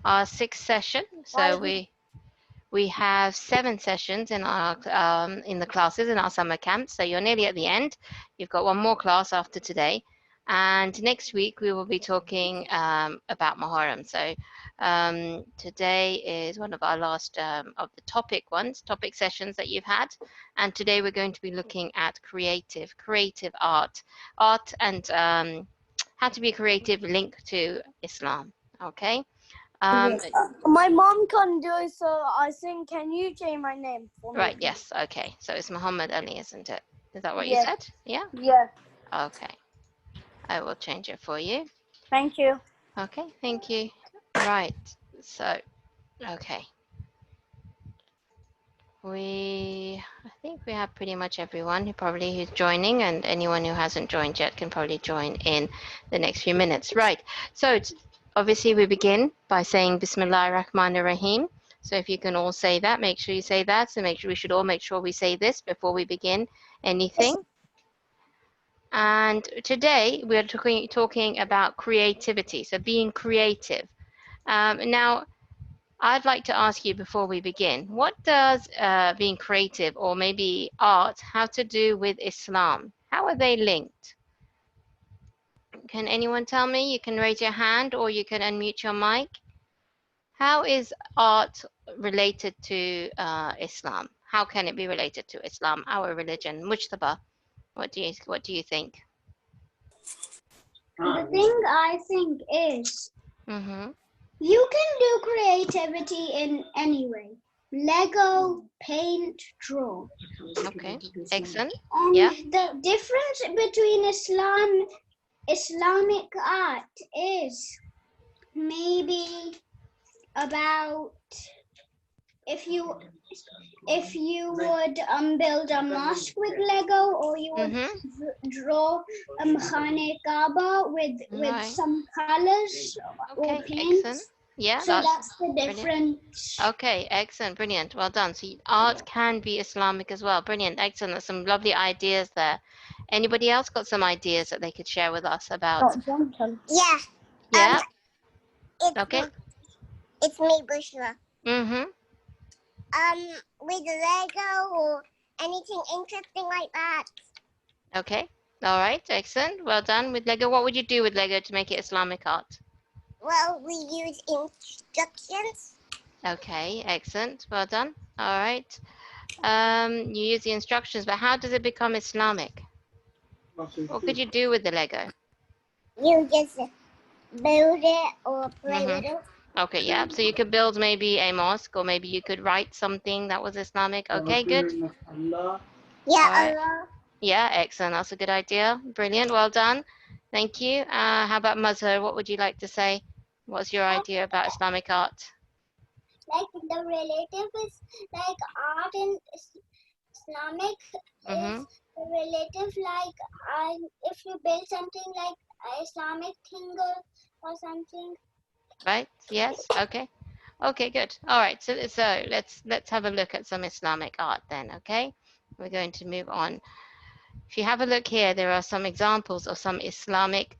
our sixth session. So we have 7 sessions in our in the classes in our summer camp. So you're nearly at the end. You've got one more class after today, and next week we will be talking about Muharram. So today is one of our last of the topic sessions that you've had, and today we're going to be looking at creative art, and how to be creative linked to Islam. Okay. Yes. My mom can't do it, so I think, can you change my name for me? Right, yes, okay. So it's Muhammad Ali, isn't it? Is that what you Yes. said? Yeah? Yeah. Okay. I will change it for you. Thank you. Okay, thank you. Right. So, okay. I think we have pretty much everyone who's joining, and anyone who hasn't joined yet can probably join in the next few minutes. Right. So obviously we begin by saying Bismillahir Rahmanir Rahim. So if you can all say that, make sure you say that. So we should all make sure we say this before we begin anything. And today we're talking about creativity, so being creative. Now, I'd like to ask you before we begin, what does being creative, or maybe art, have to do with Islam? How are they linked? Can anyone tell me? You can raise your hand or you can unmute your mic. How is art related to Islam? How can it be related to Islam, our religion? Mujtaba, what do you think? The thing I think is, Mm-hmm. you can do creativity in any way. Lego, paint, draw. Okay, excellent. And Yeah. the difference between Islamic art is maybe about if you would build a mosque with Lego, or you would draw Kaaba with Right. some colors or Okay, paints. excellent. Yeah, So that's the difference. Okay, excellent, brilliant, well done. So art can be Islamic as well. Brilliant, excellent. There's some lovely ideas there. Anybody else got some ideas that they could share with us about? Yeah. Yeah. Okay. It's me, Bushra. Mm-hmm. With Lego or anything interesting like that. Okay. All right, excellent. Well done. With Lego, what would you do with Lego to make it Islamic art? Well, we use instructions. Okay, excellent. Well done. All right. You use the instructions, but how does it become Islamic? What could you do with the Lego? You just build it or play with it. Okay, yeah. So you could build maybe a mosque, or maybe you could write something that was Islamic. Okay, good. Yeah, All right. Yeah, excellent. That's a good idea. Brilliant. Well done. Thank you. How about Mazhar? What would you like to say? What's your idea about Islamic art? Like the relative is like art in Islamic is relative, like if you build something like Islamic thing or something. Right. Yes. Okay. Okay. Good. All right. So let's have a look at some Islamic art then. Okay. We're going to move on. If you have a look here, there are some examples of some Islamic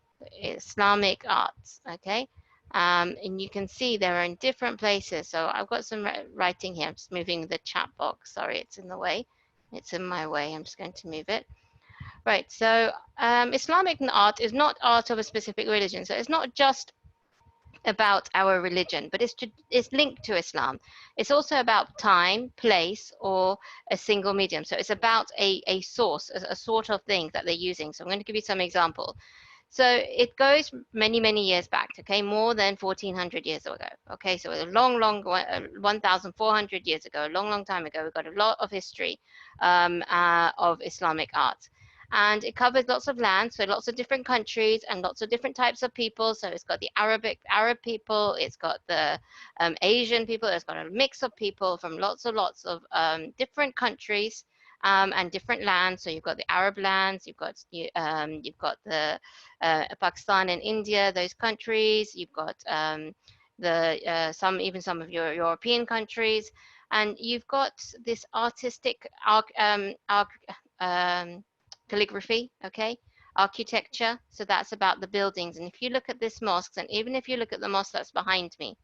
arts. Okay. And you can see they're in different places. So I've got some writing here. I'm just moving the chat box. Sorry, it's in the way. It's in my way. I'm just going to move it. Right. So Islamic art is not art of a specific religion. So it's not just about our religion, but it's linked to Islam. It's also about time, place, or a single medium. So it's about a source, a sort of thing that they're using. So I'm going to give you some example. So it goes many, many years back, okay, more than 1400 years ago. Okay, so a long, 1,400 years ago, a long, long time ago, we've got a lot of history of Islamic art. And it covers lots of land, so lots of different countries and lots of different types of people. So it's got the Arab people, it's got the Asian people, it's got a mix of people from lots of different countries and different lands. So you've got the Arab lands, you've got the Pakistan and India, those countries. You've got some of your European countries, and you've got this artistic calligraphy, okay, architecture. So that's about the buildings. And if you look at this mosque, and even if you look at the mosque that's behind me,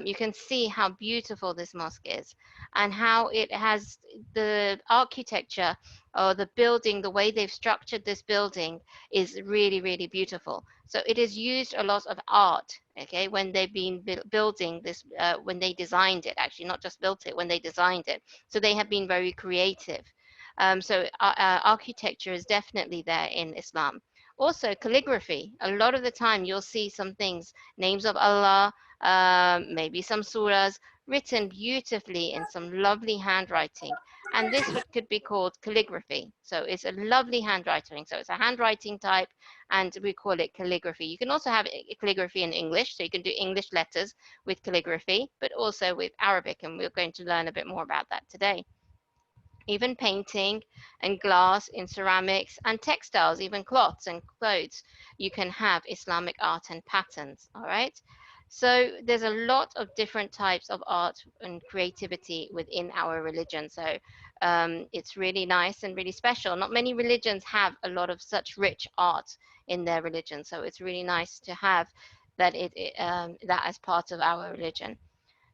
you can see how beautiful this mosque is and how it has the architecture or the building, the way they've structured this building is really, really beautiful. So it has used a lot of art, okay, when they've been building this, when they designed it, actually, not just built it, when they designed it. So they have been very creative. So architecture is definitely there in Islam. Also, calligraphy. A lot of the time, you'll see some things, names of Allah, maybe some surahs, written beautifully in some lovely handwriting. And this could be called calligraphy. So it's a lovely handwriting. So it's a handwriting type, and we call it calligraphy. You can also have calligraphy in English. So you can do English letters with calligraphy, but also with Arabic. And we're going to learn a bit more about that today. Even painting and glass in ceramics and textiles, even cloths and clothes, you can have Islamic art and patterns. All right. So there's a lot of different types of art and creativity within our religion. So it's really nice and really special. Not many religions have a lot of such rich art in their religion. So it's really nice to have that that as part of our religion.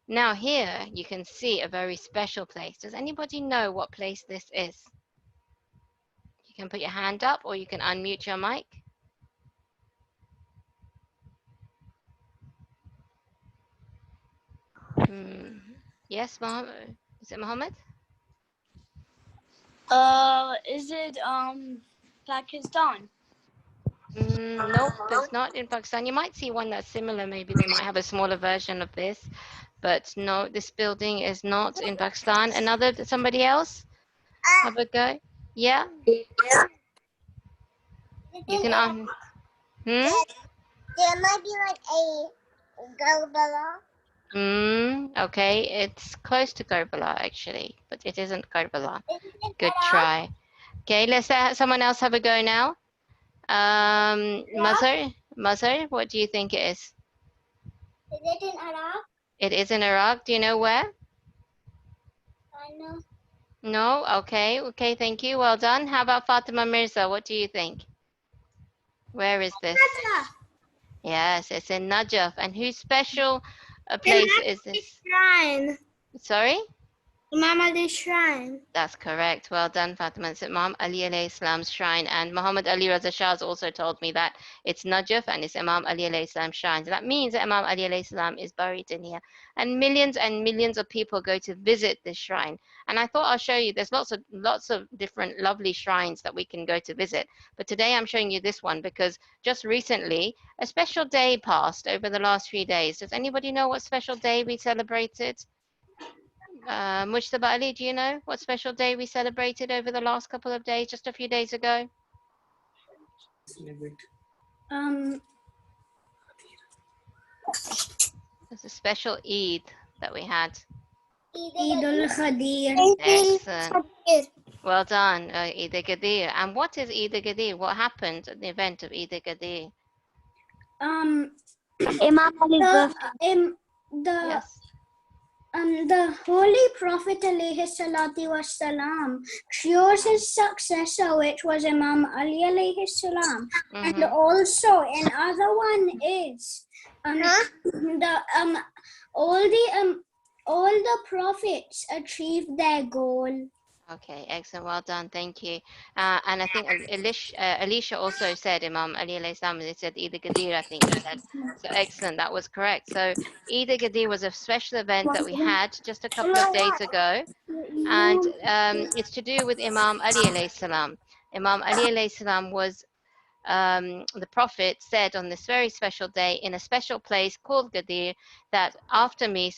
Now here you can see a very special place. Does anybody know what place this is? You can put your hand up or you can unmute your mic. Yes, Mohammed. Is it Mohammed? Is it Pakistan? Nope, it's not in Pakistan. You might see one that's similar. Maybe they might have a smaller version of this. But no, this building is not in Pakistan. Somebody else? Have a go. Yeah? You can There might be like a Garbala. Okay, it's close to Karbala actually, but it isn't Karbala. Is it Good Iraq? try. Okay, let's someone else have a go now. Mazhar, what do you think it is? Is it in Iraq? It is in Iraq. Do you know where? I know. No? Okay, thank you. Well done. How about Fatima Mirza? What do you think? Where is this? Yes, it's in Najaf. And whose special place is this? Shrine. Sorry? Imam Ali's shrine. That's correct. Well done, Fatima. It's Imam Ali alayhi salam's shrine. And Muhammad Ali Raza Shah has also told me that it's Najaf and it's Imam Ali alayhi salam's shrine. So that means that Imam Ali alayhi salam is buried in here. And millions of people go to visit this shrine. And I thought I'll show you, there's lots of different lovely shrines that we can go to visit. But today I'm showing you this one because just recently, a special day passed over the last few days. Does anybody know what special day we celebrated? Mujtaba Ali, do you know what special day we celebrated over the last couple of days, just a few days ago? It's a special Eid that we had. Eid al-Khadir. Excellent. Well done, Eid al-Ghadir. And what is Eid al-Ghadir? What happened at the event of Eid al-Ghadir? Imam Ali's Yes. The Holy Prophet alayhi salatu wassalam chose his successor, which was Imam Ali alayhi salam. And also another one is all the prophets achieved their goal. Okay, excellent. Well done. Thank you. And I think Alicia also said Imam Ali alayhi salam. They said Eid al-Ghadir, I think you said. So excellent. That was correct. So Eid al-Ghadir was a special event that we had just a couple of days ago. And it's to do with Imam Ali alayhi salam. Imam Ali alayhi salam was the Prophet said on this very special day in a special place called Ghadir that after me,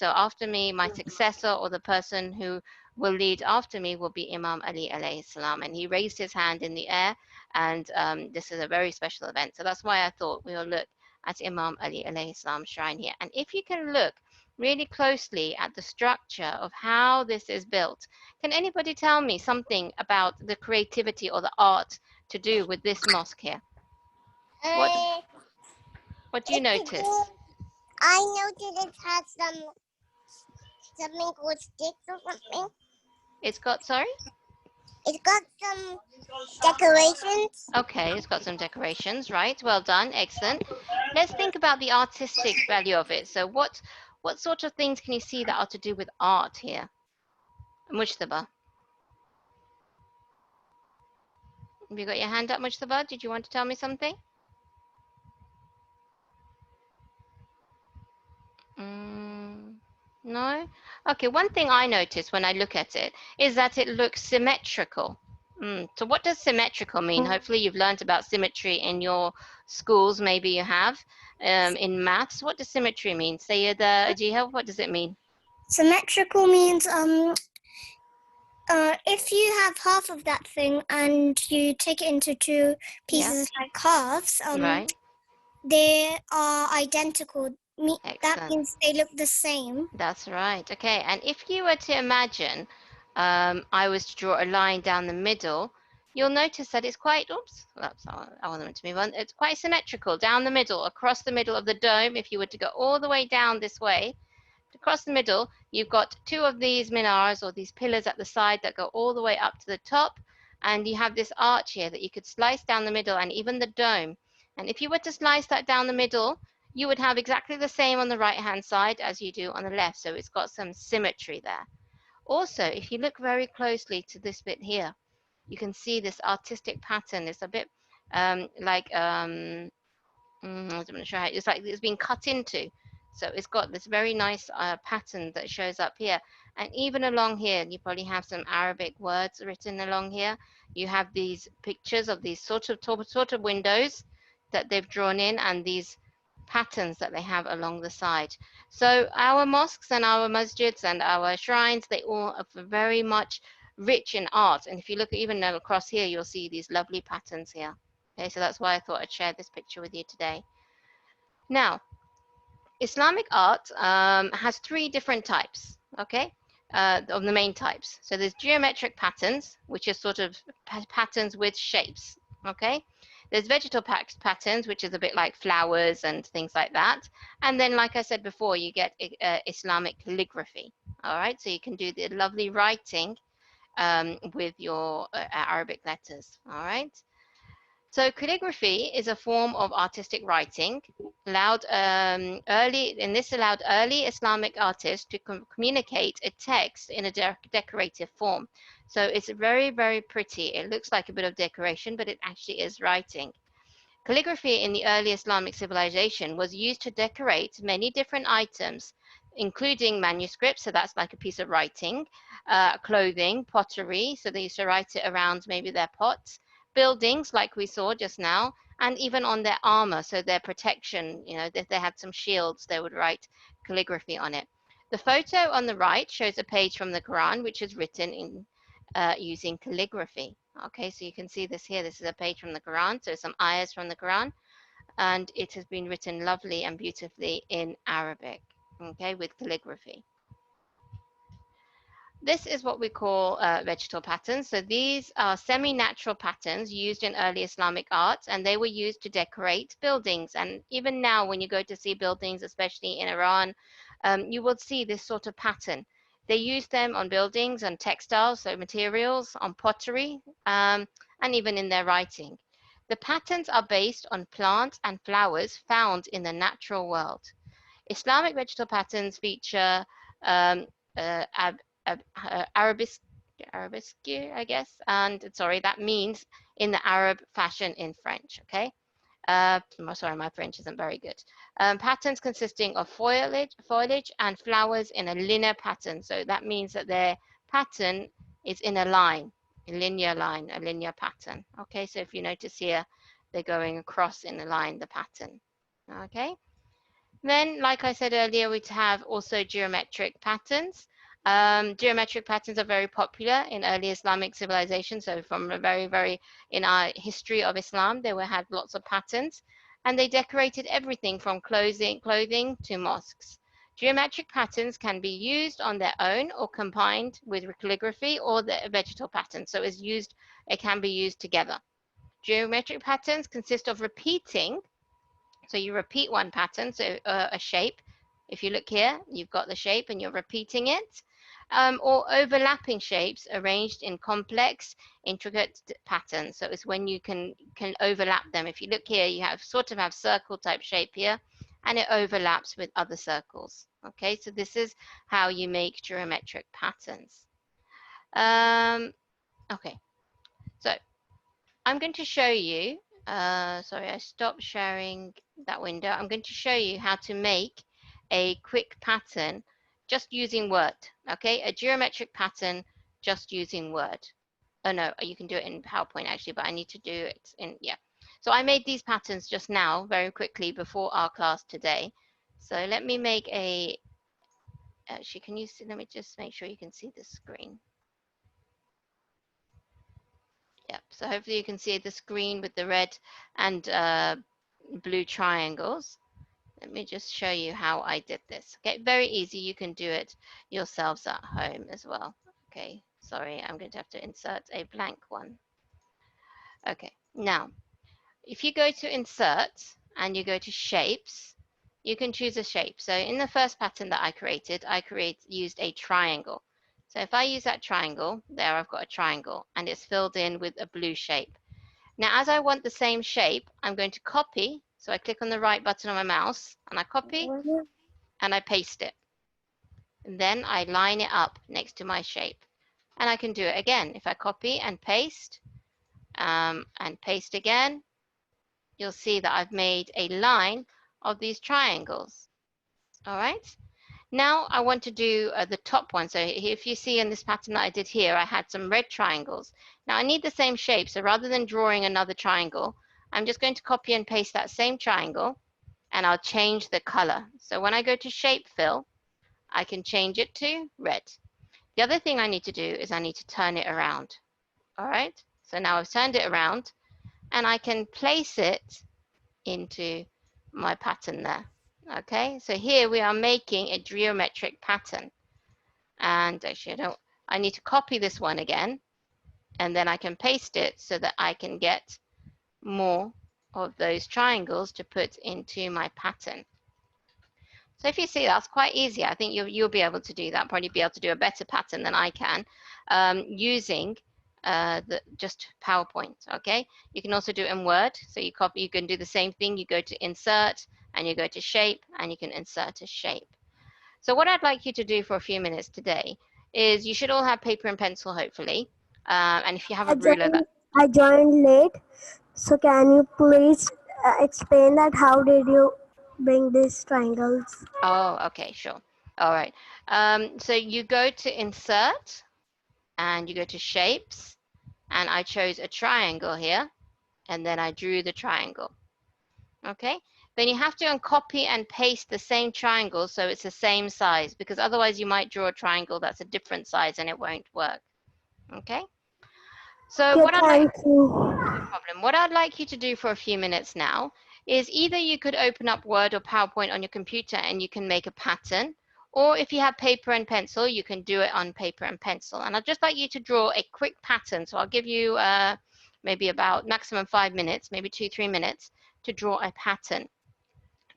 my successor or the person who will lead after me will be Imam Ali alayhi salam. And he raised his hand in the air, and this is a very special event. So that's why I thought we will look at Imam Ali alayhi salam's shrine here. And if you can look really closely at the structure of how this is built, can anybody tell me something about the creativity or the art to do with this mosque here? What do you notice? I noticed it has something called sticks or something. It's got, sorry? It's got some decorations. Okay, it's got some decorations, right? Well done, excellent. Let's think about the artistic value of it. So what What sort of things can you see that are to do with art here? Mujtaba. Have you got your hand up, Mujtaba? Did you want to tell me something? No? Okay, one thing I notice when I look at it is that it looks symmetrical. So what does symmetrical mean? Hopefully you've learned about symmetry in your schools, maybe you have, in maths. What does symmetry mean? Sayyid Jiha, what does it mean? Symmetrical means if you have half of that thing and you take it into two pieces like halves, Right. they are identical. That Excellent. means they look the same. That's right. Okay, and if you were to imagine I was to draw a line down the middle, you'll notice that it's quite, oops, I want them to move on. It's quite symmetrical down the middle, across the middle of the dome. If you were to go all the way down this way, across the middle, you've got two of these minars or these pillars at the side that go all the way up to the top. And you have this arch here that you could slice down the middle, and even the dome. And if you were to slice that down the middle, you would have exactly the same on the right hand side as you do on the left. So it's got some symmetry there. Also, if you look very closely to this bit here, you can see this artistic pattern. It's a bit like I'm not sure how it's like it's been cut into. So it's got this very nice pattern that shows up here. And even along here, you probably have some Arabic words written along here. You have these pictures of these sort of windows that they've drawn in, and these patterns that they have along the side. So our mosques and our masjids and our shrines, they all are very much rich in art. And if you look even across here, you'll see these lovely patterns here. Okay, so that's why I thought I'd share this picture with you today. Now, Islamic art has three different types, okay, of the main types. So there's geometric patterns, which is sort of patterns with shapes, okay. There's vegetal patterns, which is a bit like flowers and things like that. And then, like I said before, you get Islamic calligraphy, all right. So you can do the lovely writing with your Arabic letters, all right. So calligraphy is a form of artistic writing allowed allowed early Islamic artists to communicate a text in a decorative form. So it's very, very pretty. It looks like a bit of decoration, but it actually is writing. Calligraphy in the early Islamic civilization was used to decorate many different items, including manuscripts, so that's like a piece of writing, clothing, pottery, so they used to write it around maybe their pots, buildings, like we saw just now, and even on their armor, so their protection, you know, if they had some shields, they would write calligraphy on it. The photo on the right shows a page from the Quran, which is written in using calligraphy. Okay, so you can see this here. This is a page from the Quran, so some ayahs from the Quran, and it has been written lovely and beautifully in Arabic, okay, with calligraphy. This is what we call vegetal patterns. So these are semi-natural patterns used in early Islamic art, and they were used to decorate buildings. And even now, when you go to see buildings, especially in Iran, you will see this sort of pattern. They use them on buildings and textiles, so materials, on pottery, and even in their writing. The patterns are based on plants and flowers found in the natural world. Islamic vegetal patterns feature um, ab, arabesque, I guess, and sorry, that means in the Arab fashion in French, okay? Sorry, my French isn't very good. Patterns consisting of foliage and flowers in a linear pattern. So that means that their pattern is in a line, a linear pattern. Okay, so if you notice here, they're going across in a line, the pattern. Okay. Then, like I said earlier, we have also geometric patterns. Geometric patterns are very popular in early Islamic civilization. So from a very, in our history of Islam, they had lots of patterns, and they decorated everything from clothing to mosques. Geometric patterns can be used on their own or combined with calligraphy or the vegetal patterns. So it can be used together. Geometric patterns consist of repeating. So you repeat one pattern, so a shape. If you look here, you've got the shape and you're repeating it. Or overlapping shapes arranged in complex, intricate patterns. So it's when you can overlap them. If you look here, you have circle type shape here, and it overlaps with other circles. Okay, so this is how you make geometric patterns. Okay, so I'm going to show you, sorry, I stopped sharing that window. I'm going to show you how to make a quick pattern just using Word, okay? A geometric pattern just using Word. Oh no, you can do it in PowerPoint actually, but I need to do it in, yeah. So I made these patterns just now, very quickly before our class today. So let me make a, actually, can you see, let me just make sure you can see the screen. Yep, so hopefully you can see the screen with the red and blue triangles. Let me just show you how I did this. Okay, very easy. You can do it yourselves at home as well. Okay, sorry, I'm going to have to insert a blank one. Okay, now, if you go to Insert and you go to Shapes, you can choose a shape. So in the first pattern that I created, used a triangle. So if I use that triangle, there I've got a triangle, and it's filled in with a blue shape. Now, as I want the same shape, I'm going to copy. So I click on the right button on my mouse, and I copy, and I paste it. And then I line it up next to my shape. And I can do it again. If I copy and paste again, you'll see that I've made a line of these triangles. All right. Now I want to do the top one. So if you see in this pattern that I did here, I had some red triangles. Now I need the same shape. So rather than drawing another triangle, I'm just going to copy and paste that same triangle, and I'll change the color. So when I go to Shape Fill, I can change it to red. The other thing I need to do is I need to turn it around. All right. So now I've turned it around, and I can place it into my pattern there. Okay, so here we are making a geometric pattern. And actually, I need to copy this one again, and then I can paste it so that I can get more of those triangles to put into my pattern. So if you see, that's quite easy. I think you'll be able to do that, probably be able to do a better pattern than I can using just PowerPoint. Okay, you can also do it in Word. So you can do the same thing. You go to Insert and you go to Shape, and you can insert a shape. So what I'd like you to do for a few minutes today is, you should all have paper and pencil, hopefully. And if you have a ruler, I joined late, so can you please explain that how did you bring these triangles? oh, okay, sure. All right. So you go to Insert and you go to Shapes, and I chose a triangle here, and then I drew the triangle. Okay, then you have to uncopy and paste the same triangle so it's the same size, because otherwise you might draw a triangle that's a different size and it won't work. Okay, so Okay, thank you. no problem. What I'd like you to do for a few minutes now is, either you could open up Word or PowerPoint on your computer and you can make a pattern, or if you have paper and pencil, you can do it on paper and pencil. And I'd just like you to draw a quick pattern. So I'll give you maybe about maximum 5 minutes, maybe 2-3 minutes to draw a pattern.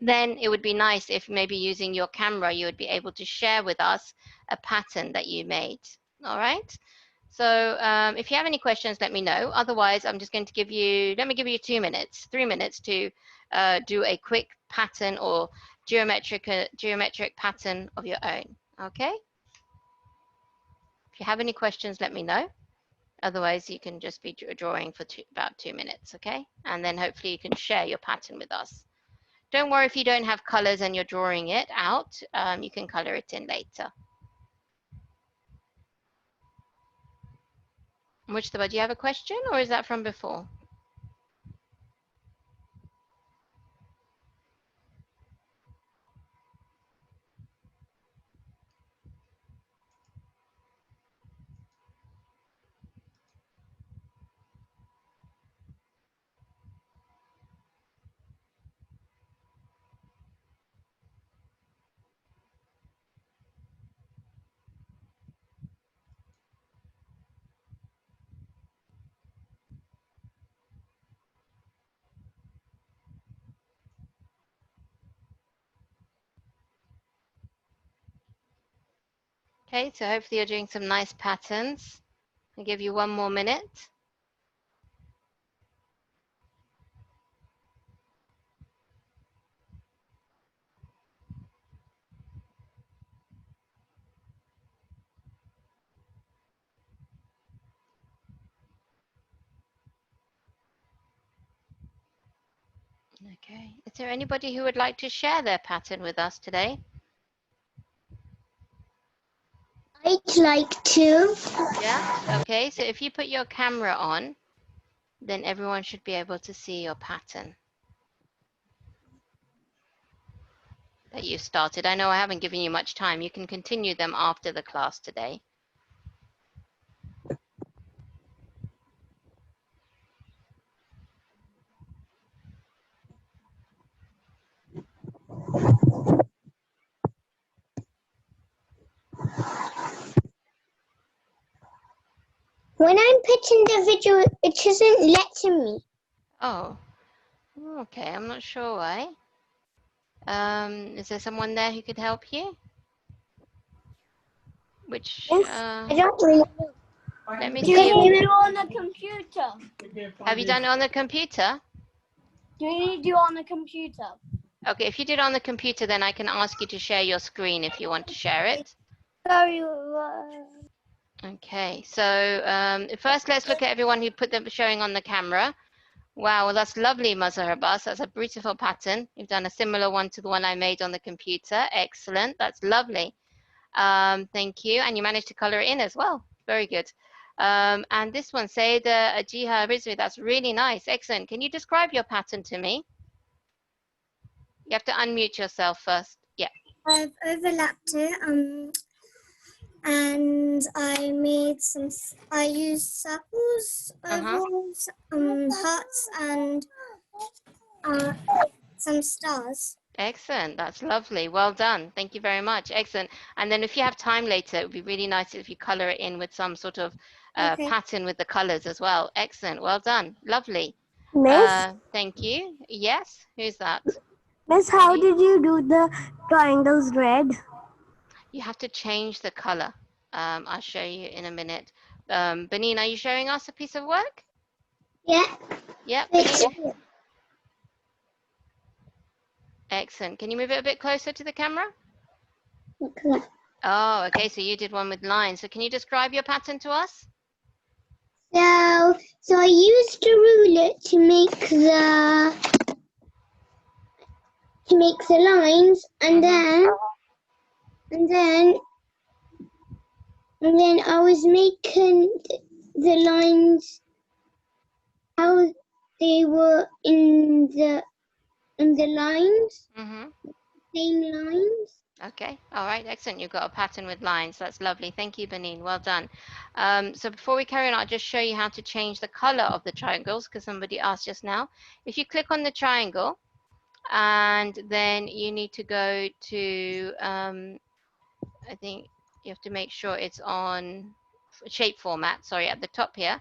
Then it would be nice if maybe using your camera, you would be able to share with us a pattern that you made. All right. So if you have any questions, let me know. Otherwise, I'm just going to let me give you 2 minutes, 3 minutes to do a quick pattern or geometric pattern of your own. Okay. If you have any questions, let me know. Otherwise, you can just be drawing for about 2 minutes. Okay. And then hopefully you can share your pattern with us. Don't worry if you don't have colors and you're drawing it out. You can color it in later. Mujtaba, do you have a question, or is that from before? Okay, so hopefully you're doing some nice patterns. I'll give you 1 more minute. Okay. Is there anybody who would like to share their pattern with us today? I'd like to. Yeah. Okay. So if you put your camera on, then everyone should be able to see your pattern that you started. I know I haven't given you much time. You can continue them after the class today. When I'm pitching the video, it isn't letting me. Oh, okay. I'm not sure why. Is there someone there who could help you? Which, Yes. I don't really know. let me You see. need to do on the computer. Have you done it on the computer? You need to do on the computer. Okay, if you did it on the computer, then I can ask you to share your screen if you want to share it. Sorry. Okay, so first let's look at everyone who put them showing on the camera. Wow, well, that's lovely, Mazhar Abbas. That's a beautiful pattern. You've done a similar one to the one I made on the computer. Excellent. That's lovely. Thank you. And you managed to color it in as well. Very good. And this one, Sayeda Ajiha Rizvi, that's really nice. Excellent. Can you describe your pattern to me? You have to unmute yourself first. Yeah. I've overlapped it, and I made some. I used circles, ovals, hearts, and some stars. Excellent. That's lovely. Well done. Thank you very much. Excellent. And then if you have time later, it would be really nice if you color it in with some sort of Okay. pattern with the colors as well. Excellent. Well done. Lovely. Miss, Thank you. Yes. Who's that? Miss, how did you do the triangles red? You have to change the color. I'll show you in a minute. Benin, are you showing us a piece of work? Yeah. Yeah, Benin. Excellent. Can you move it a bit closer to the camera? Okay. Oh, okay. So you did one with lines. So can you describe your pattern to us? So I used a ruler to make the lines, and then I was making the lines how they were in the lines, same lines. Okay. All right. Excellent. You've got a pattern with lines. That's lovely. Thank you, Benin. Well done. So before we carry on, I'll just show you how to change the color of the triangles because somebody asked just now. If you click on the triangle, and then you need to go to, I think you have to make sure it's on shape format, sorry, at the top here.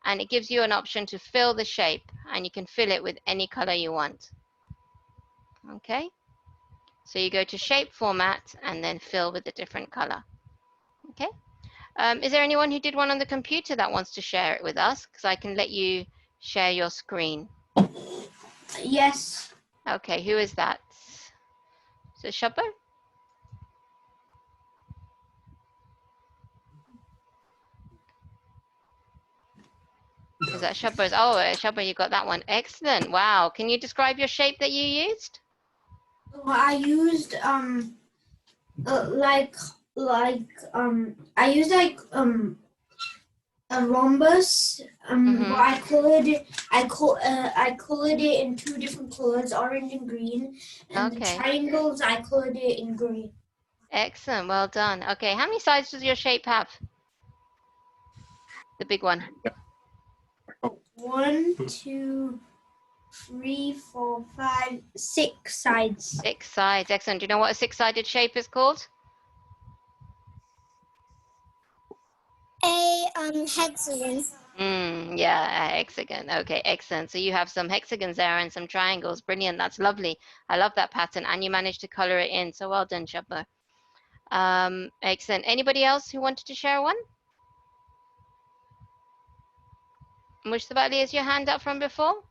And it gives you an option to fill the shape, and you can fill it with any color you want. Okay. So you go to shape format and then fill with a different color. Okay. Is there anyone who did one on the computer that wants to share it with us? Because I can let you share your screen. Yes. Okay, who is that? So Shabbar? Is that Shabbar's? Oh, Shabbar, you got that one. Excellent. Wow. Can you describe your shape that you used? I used I used a rhombus. But I colored it in two different colors, orange and green. And the triangles I colored it in green. Excellent. Well done. Okay. How many sides does your shape have? The big one. 1, 2, 3, 4, 5, 6 sides. 6 sides. Excellent. Do you know what a 6-sided shape is called? A hexagon. Yeah, a hexagon. Okay, excellent. So you have some hexagons there and some triangles. Brilliant. That's lovely. I love that pattern. And you managed to color it in. So well done, Shabba. Excellent. Anybody else who wanted to share one? Mushtabali, is your hand up from before?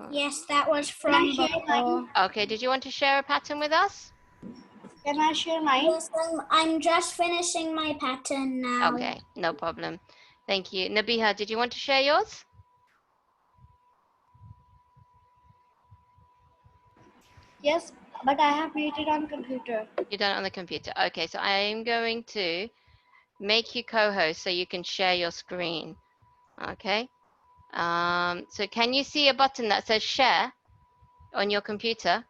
Yes, that was from before. Okay, did you want to share a pattern with us? Can I share mine? Yes, I'm just finishing my pattern now. Okay, no problem. Thank you. Nabiha, did you want to share yours? Yes, but I have made it on computer. You done it on the computer. Okay, so I'm going to make you co-host so you can share your screen. Okay. So can you see a button that says share on your computer?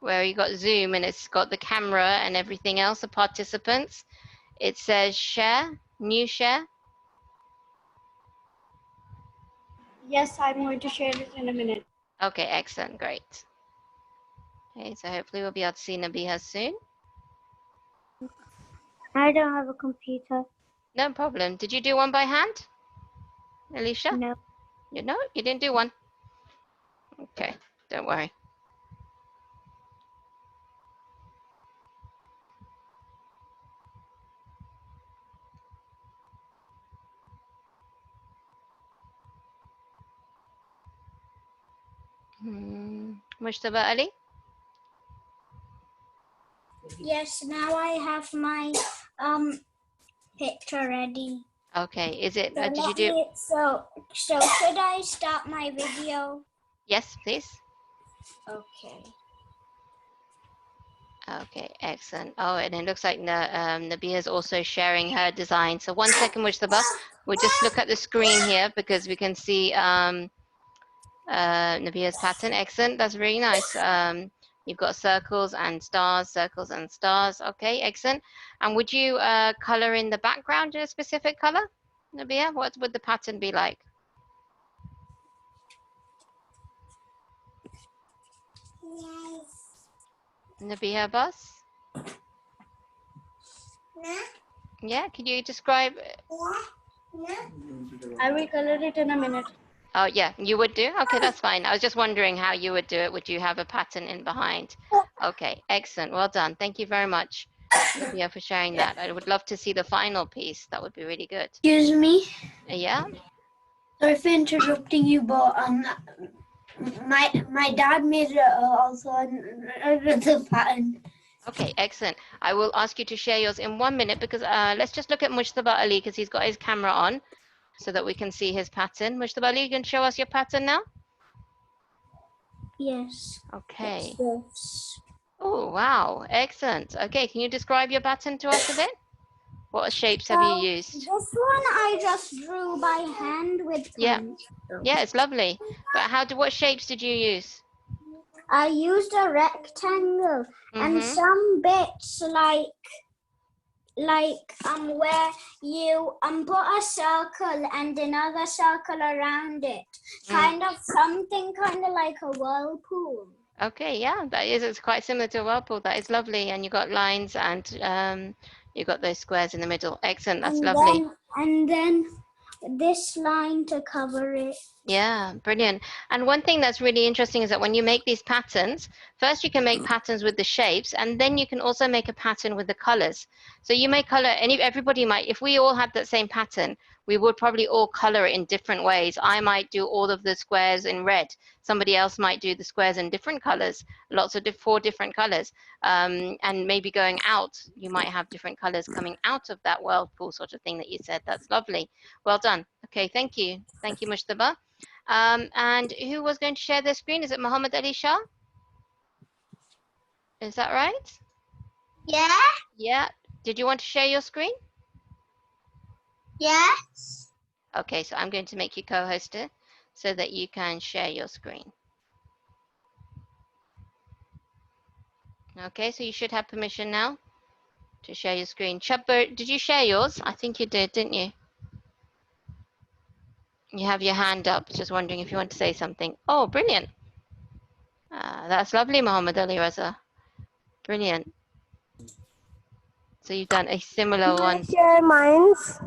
Where you got Zoom and it's got the camera and everything else, the participants. It says share, new share. Yes, I'm going to share it in a minute. Okay, excellent, great. Okay, so hopefully we'll be able to see Nabiha soon. I don't have a computer. No problem. Did you do one by hand, Alicia? No. No, you didn't do one. Okay, don't worry. Mushtaba Ali? Yes, now I have my picture ready. Okay, is it, So did you do? so should I start my video? Yes, please. Okay. Okay, excellent. Oh, and it looks like Nabiha is also sharing her design. So 1 second, Mushtaba. We'll just look at the screen here because we can see Nabiha's pattern. Excellent. That's really nice. You've got circles and stars, circles and stars. Okay, excellent. And would you color in the background in a specific color, Nabiha? What would the pattern be like? Yes. Nabiha Abbas? Yeah, can you describe? I will color it in a minute. Oh, yeah, you would do? Okay, that's fine. I was just wondering how you would do it. Would you have a pattern in behind? Okay, excellent. Well done. Thank you very much, Nabiha, for sharing that. I would love to see the final piece. That would be really good. Excuse me. Yeah? Sorry for interrupting you, but my dad made also another pattern. Okay, excellent. I will ask you to share yours in 1 minute because let's just look at Mujtaba Ali because he's got his camera on so that we can see his pattern. Mujtaba Ali, you can show us your pattern now? Yes. Okay. Yes. Oh, wow. Excellent. Okay, can you describe your pattern to us a bit? What shapes have you used? This one I just drew by hand with Yeah. pencil. Yeah, it's lovely. But what shapes did you use? I used a rectangle and some bits where you put a circle and another circle around it. Kind of something kind of like a whirlpool. Okay, yeah, that is. It's quite similar to a whirlpool. That is lovely. And you got lines and you got those squares in the middle. Excellent. That's lovely. And then this line to cover it. Yeah, brilliant. And one thing that's really interesting is that when you make these patterns, first you can make patterns with the shapes, and then you can also make a pattern with the colors. So you may color, everybody might, if we all had that same pattern, we would probably all color it in different ways. I might do all of the squares in red. Somebody else might do the squares in different colors, lots of 4 different colors. And maybe going out, you might have different colors coming out of that whirlpool sort of thing that you said. That's lovely. Well done. Okay, thank you. Thank you, Mushtaba. And who was going to share their screen? Is it Muhammad Ali Shah? Is that right? Yeah. Yeah. Did you want to share your screen? Yes. Okay, so I'm going to make you co-hoster so that you can share your screen. Okay, so you should have permission now to share your screen. Chabber, did you share yours? I think you did, didn't you? You have your hand up. Just wondering if you want to say something. Oh, brilliant. That's lovely, Muhammad Ali Raza. Brilliant. So you've done a similar one. Share mines.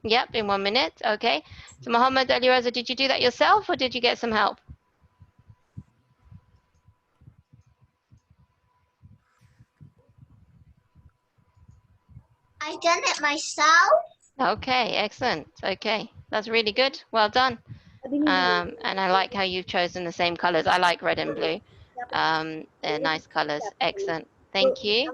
Yep, in 1 minute. Okay. So Muhammad Ali Raza, did you do that yourself or did you get some help? I done it myself. Okay, excellent. Okay, that's really good. Well done. And I like how you've chosen the same colors. I like red and blue. They're nice colors. Excellent. Thank you.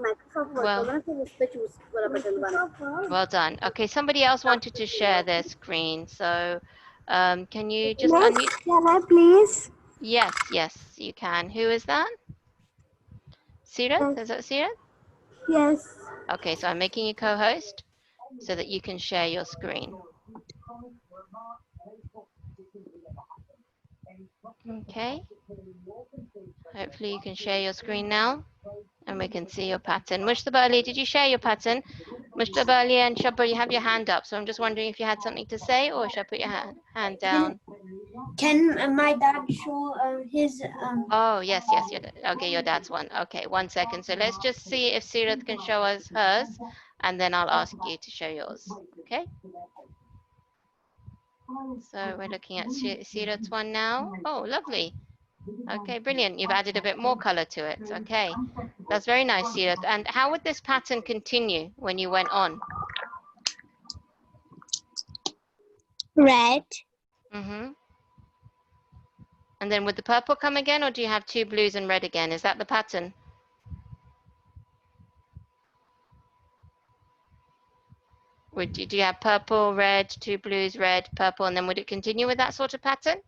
Well done. Okay, somebody else wanted to share their screen. So can you just unmute? Can I please? Yes, yes, you can. Who is that? Sirath? Is that Sirath? Yes. Okay, so I'm making you co-host so that you can share your screen. Okay. Hopefully you can share your screen now and we can see your pattern. Mushtaba Ali, did you share your pattern? Mushtaba Ali and Shabba, you have your hand up. So I'm just wondering if you had something to say, or should I put your hand down? Can my dad show his Oh, yes, yes. Okay, your dad's one. Okay, 1 second. So let's just see if Sirath can show us hers, and then I'll ask you to show yours. Okay? So we're looking at Sirath's one now. Oh, lovely. Okay, brilliant. You've added a bit more color to it. Okay, that's very nice, Sirath. And how would this pattern continue when you went on? Red. Mm-hmm. And then would the purple come again, or do you have 2 blues and red again? Is that the pattern? Do you have purple, red, 2 blues, red, purple, and then would it continue with that sort of pattern?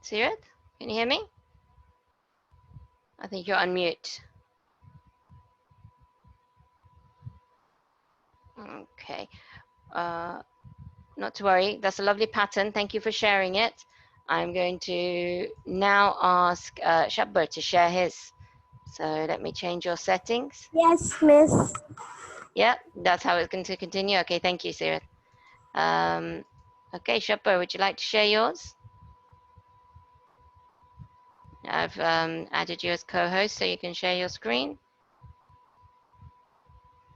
Sirath, can you hear me? I think you're on mute. Okay. Not to worry. That's a lovely pattern. Thank you for sharing it. I'm going to now ask Shabbar to share his. So let me change your settings. Yes, Miss. Yeah, that's how it's going to continue. Okay, thank you, Sirath. Okay, Shabbar, would you like to share yours? I've added you as co-host so you can share your screen.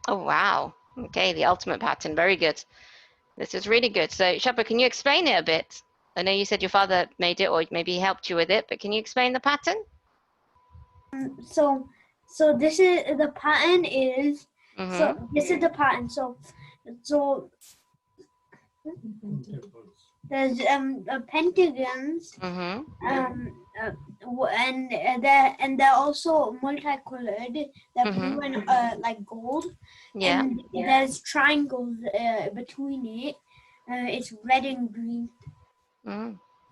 Oh, wow. Okay, the ultimate pattern. Very good. This is really good. So, Shabbar, can you explain it a bit? I know you said your father made it, or maybe he helped you with it, but can you explain the pattern? So this is the pattern is so this is the pattern. So there's pentagons and they're also multicolored. They're blue and like gold. Yeah. And there's triangles between it. It's red and green.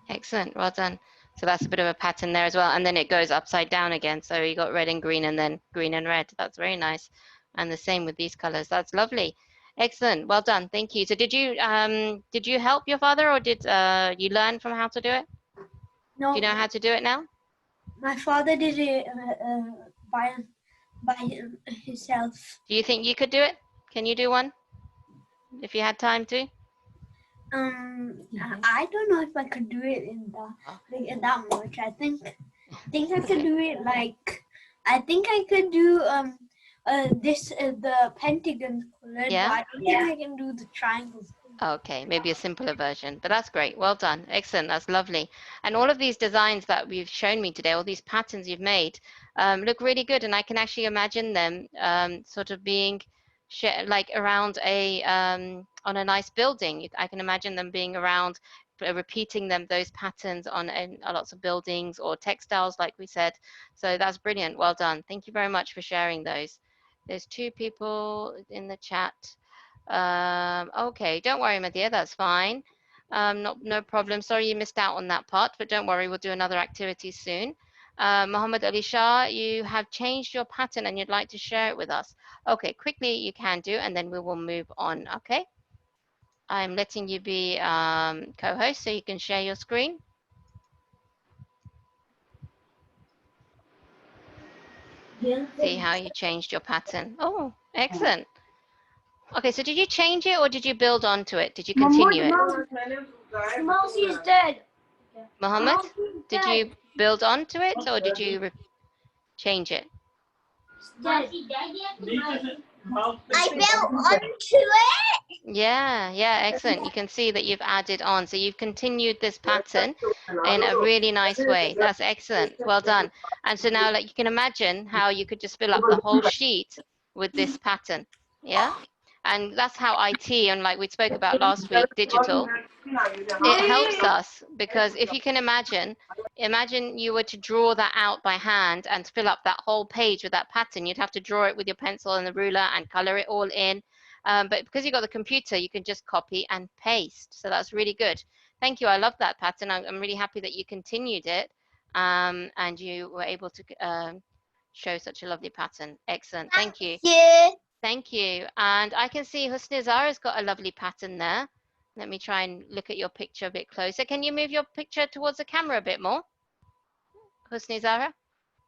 Excellent. Well done. So that's a bit of a pattern there as well. And then it goes upside down again. So you got red and green and then green and red. That's very nice. And the same with these colors. That's lovely. Excellent. Well done. Thank you. So did you help your father, or did you learn from how to do it? No. Do you know how to do it now? My father did it by himself. Do you think you could do it? Can you do one if you had time to? I don't know if I could do it in that much. I think I could do it like I think I could do the pentagon colored, Yeah. but I don't think I can do the triangles. Okay, maybe a simpler version, but that's great. Well done. Excellent. That's lovely. And all of these designs that we've shown me today, all these patterns you've made, look really good. And I can actually imagine them sort of being like around on a nice building. I can imagine them being around, repeating those patterns on lots of buildings or textiles, like we said. So that's brilliant. Well done. Thank you very much for sharing those. There's 2 people in the chat. Okay, don't worry, my dear, that's fine. No problem. Sorry you missed out on that part, but don't worry, we'll do another activity soon. Muhammad Ali Shah, you have changed your pattern and you'd like to share it with us. Okay, quickly you can do, and then we will move on, okay? I'm letting you be co-host so you can share your screen. See how you changed your pattern. Oh, excellent. Okay, so did you change it or did you build onto it? Did you continue it? Mousy is dead. Muhammad, did you build onto it or did you change it? I built onto it. Yeah, excellent. You can see that you've added on. So you've continued this pattern in a really nice way. That's excellent. Well done. And so now, like, you can imagine how you could just fill up the whole sheet with this pattern. Yeah. And that's how IT, and like we spoke about last week, digital, it helps us, because if you can imagine you were to draw that out by hand and fill up that whole page with that pattern, you'd have to draw it with your pencil and the ruler and color it all in. But because you've got the computer, you can just copy and paste. So that's really good. Thank you. I love that pattern. I'm really happy that you continued it and you were able to show such a lovely pattern. Excellent. Thank you. Yeah. Thank you. And I can see Husni Zara's got a lovely pattern there. Let me try and look at your picture a bit closer. Can you move your picture towards the camera a bit more, Husni Zara?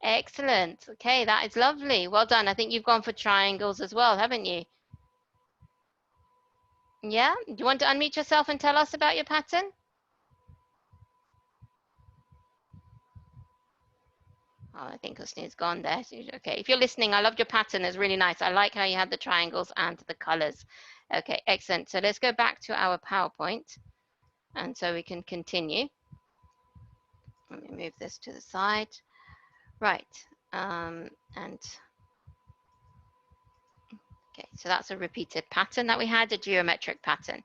Excellent. Okay, that is lovely. Well done. I think you've gone for triangles as well, haven't you? Yeah? Do you want to unmute yourself and tell us about your pattern? Oh, I think Husni's gone there. Okay, if you're listening, I loved your pattern. It's really nice. I like how you had the triangles and the colors. Okay, excellent. So let's go back to our PowerPoint. And so we can continue. Let me move this to the side. Right. Okay, so that's a repeated pattern that we had, a geometric pattern.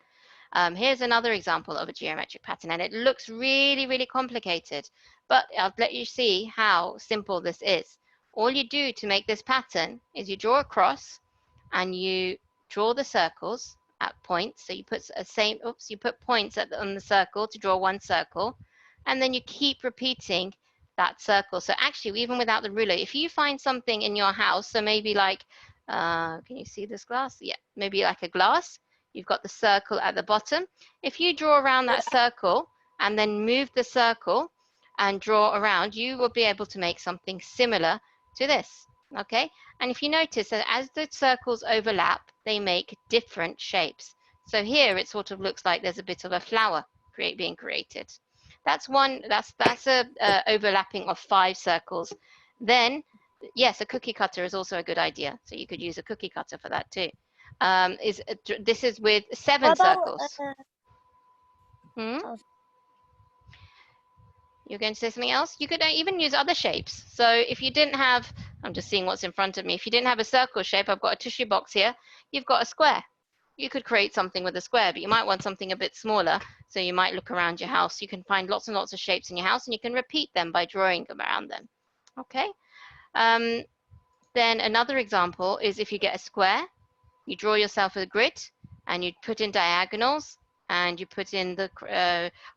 Here's another example of a geometric pattern, and it looks really, really complicated, but I'll let you see how simple this is. All you do to make this pattern is you draw a cross and you draw the circles at points. So you put you put points on the circle to draw one circle, and then you keep repeating that circle. So actually, even without the ruler, if you find something in your house, so maybe like, can you see this glass? Yeah, maybe like a glass. You've got the circle at the bottom. If you draw around that circle and then move the circle and draw around, you will be able to make something similar to this, okay? And if you notice that as the circles overlap, they make different shapes. So here it sort of looks like there's a bit of a flower being created. That's a overlapping of 5 circles. Then, yes, a cookie cutter is also a good idea. So you could use a cookie cutter for that too. This is with 7 circles. You're going to say something else? You could even use other shapes. So if you didn't have, I'm just seeing what's in front of me. If you didn't have a circle shape, I've got a tissue box here. You've got a square. You could create something with a square, but you might want something a bit smaller. So you might look around your house. You can find lots and lots of shapes in your house, and you can repeat them by drawing them around them. Okay. Then another example is if you get a square, you draw yourself a grid, and you put in diagonals, and you put in the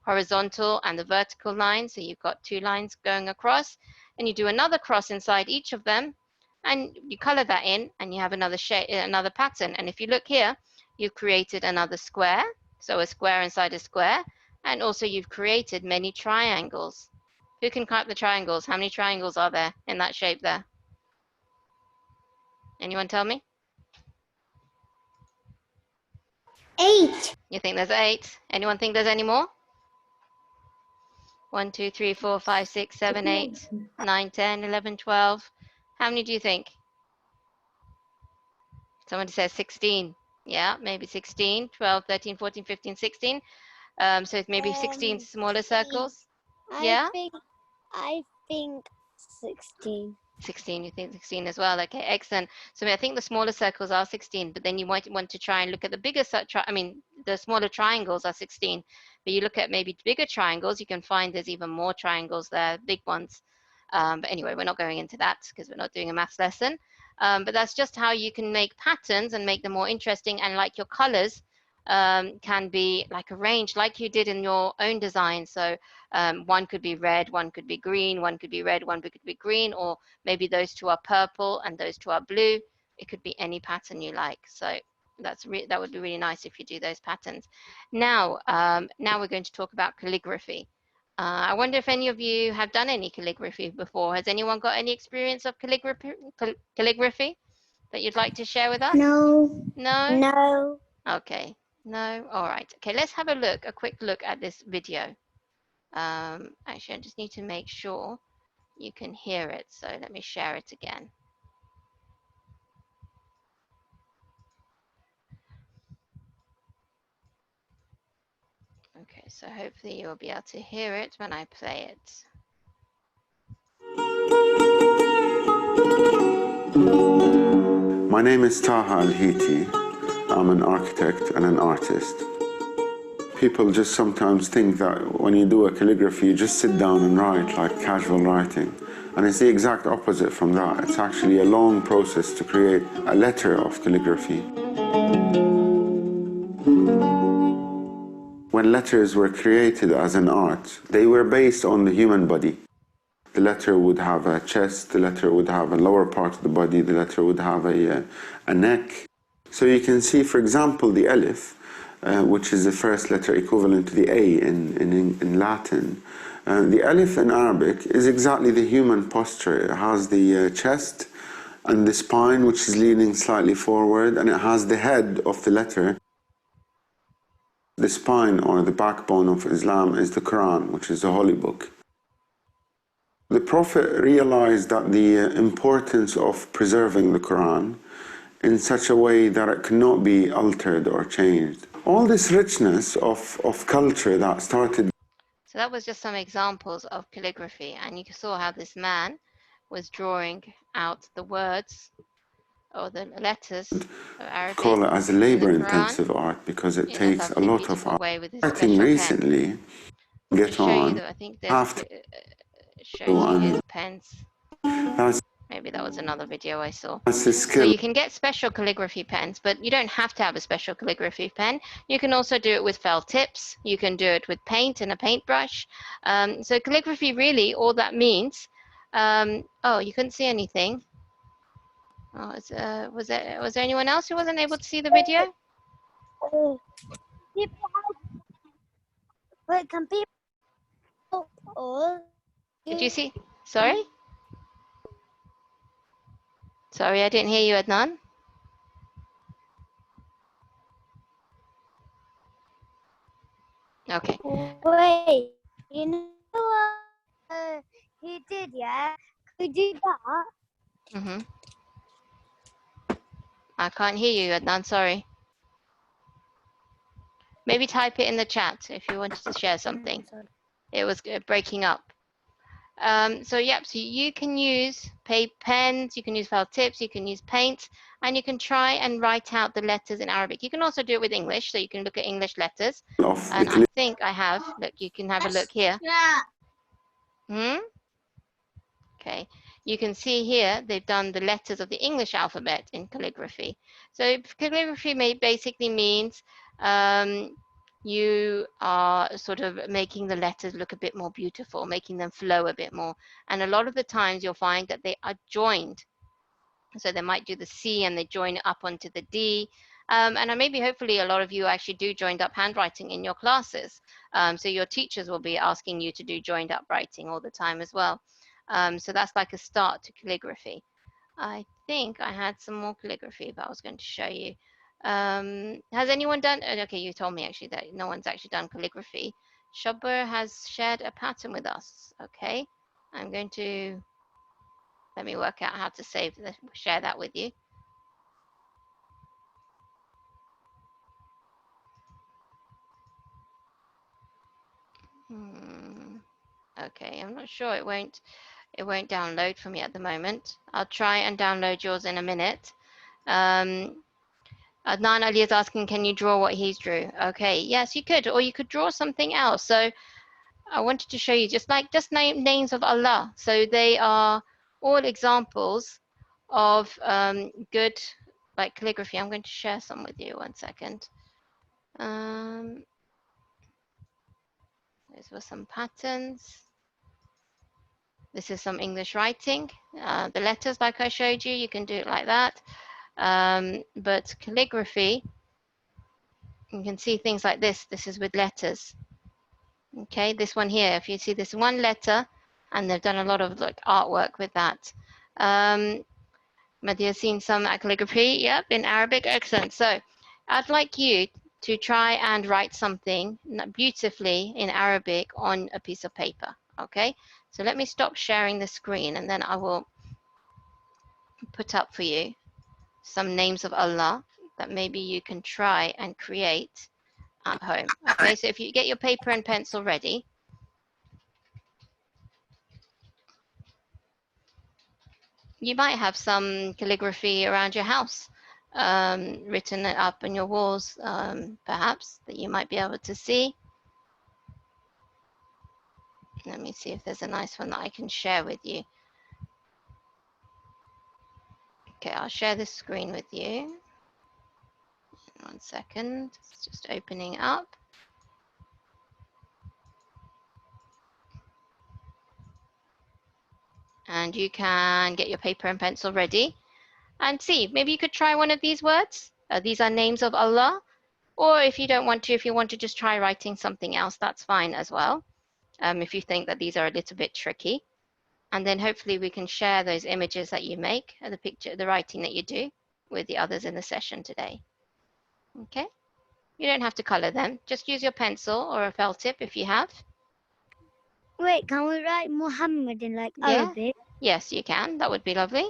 horizontal and the vertical lines. So you've got 2 lines going across, and you do another cross inside each of them, and you color that in, and you have another shape, another pattern. And if you look here, you've created another square, so a square inside a square, and also you've created many triangles. Who can count the triangles? How many triangles are there in that shape there? Anyone tell me? 8. You think there's 8? Anyone think there's any more? 1, 2, 3, 4, 5, 6, 7, 8, 9, 10, 11, 12. How many do you think? Somebody says 16. Yeah, maybe 16, 12, 13, 14, 15, 16. So it's maybe 16 smaller circles. Yeah? I think 16. 16, you think 16 as well. Okay, excellent. So I think the smaller circles are 16, but then you might want to try and look at the bigger, the smaller triangles are 16, but you look at maybe bigger triangles, you can find there's even more triangles there, big ones. But anyway, we're not going into that because we're not doing a maths lesson. But that's just how you can make patterns and make them more interesting, and like your colors can be like arranged like you did in your own design. So one could be red, one could be green, one could be red, one could be green, or maybe those 2 are purple and those 2 are blue. It could be any pattern you like. So that would be really nice if you do those patterns. Now we're going to talk about calligraphy. I wonder if any of you have done any calligraphy before. Has anyone got any experience of calligraphy that you'd like to share with us? No. No? No. Okay. No? All right. Okay, let's have a quick look at this video. Actually, I just need to make sure you can hear it. So let me share it again. Okay, so hopefully you'll be able to hear it when I play it. My name is Taha Al-Hiti. I'm an architect and an artist. People just sometimes think that when you do a calligraphy, you just sit down and write like casual writing. And it's the exact opposite from that. It's actually a long process to create a letter of calligraphy. when letters were created as an art, they were based on the human body. The letter would have a chest, the letter would have a lower part of the body, the letter would have a neck. So you can see, for example, the alif, which is the first letter equivalent to the A in Latin. The alif in Arabic is exactly the human posture. It has the chest and the spine, which is leaning slightly forward, and it has the head of the letter. The spine, or the backbone of Islam, is the Quran, which is the holy book. The Prophet realized that the importance of preserving the Quran in such a way that it cannot be altered or changed. All this richness of culture that started. So that was just some examples of calligraphy, and you saw how this man was drawing out the words or the letters of Arabic. Call it as a labor-intensive art because it takes a lot of art. Way with this Starting recently, get on, I think have to show you his pens. That's Maybe that was another video I saw. a So skill. you can get special calligraphy pens, but you don't have to have a special calligraphy pen. You can also do it with felt tips. You can do it with paint and a paintbrush. So calligraphy, really, all that means. Oh, you couldn't see anything. Oh, was there anyone else who wasn't able to see the video? Wait, can people all? Did you see? Sorry? Sorry, I didn't hear you, Adnan. Okay. Wait, you know what he did, yeah? Could you do that? Mm-hmm. I can't hear you, Adnan, sorry. Maybe type it in the chat if you wanted to share something. It was breaking up. So you can use pens, you can use felt tips, you can use paint, and you can try and write out the letters in Arabic. You can also do it with English, so you can look at English letters. And I think I have. Look, you can have a look here. Okay, you can see here they've done the letters of the English alphabet in calligraphy. So calligraphy basically means you are sort of making the letters look a bit more beautiful, making them flow a bit more. And a lot of the times you'll find that they are joined. So they might do the C and they join it up onto the D. And maybe hopefully a lot of you actually do joined up handwriting in your classes. So your teachers will be asking you to do joined up writing all the time as well. So that's like a start to calligraphy. I think I had some more calligraphy that I was going to show you. Has anyone done, okay, you told me actually that no one's actually done calligraphy. Shabir has shared a pattern with us. Okay, I'm going to, let me work out how to share that with you. Okay, I'm not sure, it won't download for me at the moment. I'll try and download yours in a minute. Adnan Ali is asking, can you draw what he's drew? Okay, yes, you could, or you could draw something else. So I wanted to show you just names of Allah. So they are all examples of good like calligraphy. I'm going to share some with you. 1 second. Those were some patterns. This is some English writing. The letters, like I showed you, you can do it like that. But calligraphy, you can see things like this. This is with letters. Okay, this one here, if you see this one letter, and they've done a lot of like artwork with that. Maybe you've seen some calligraphy, yep, in Arabic, excellent. So I'd like you to try and write something beautifully in Arabic on a piece of paper, okay? So let me stop sharing the screen and then I will put up for you some names of Allah that maybe you can try and create at home. Okay, so if you get your paper and pencil ready, you might have some calligraphy around your house, written up on your walls, perhaps, that you might be able to see. Let me see if there's a nice one that I can share with you. Okay, I'll share this screen with you. 1 second, it's just opening up. And you can get your paper and pencil ready and see. Maybe you could try one of these words. These are names of Allah. Or if you don't want to, if you want to just try writing something else, that's fine as well. If you think that these are a little bit tricky. And then hopefully we can share those images that you make, the picture, the writing that you do with the others in the session today. Okay? You don't have to color them. Just use your pencil or a felt tip if you have. Wait, can we write Muhammad in like Yeah? Arabic? Yes, you can. That would be lovely.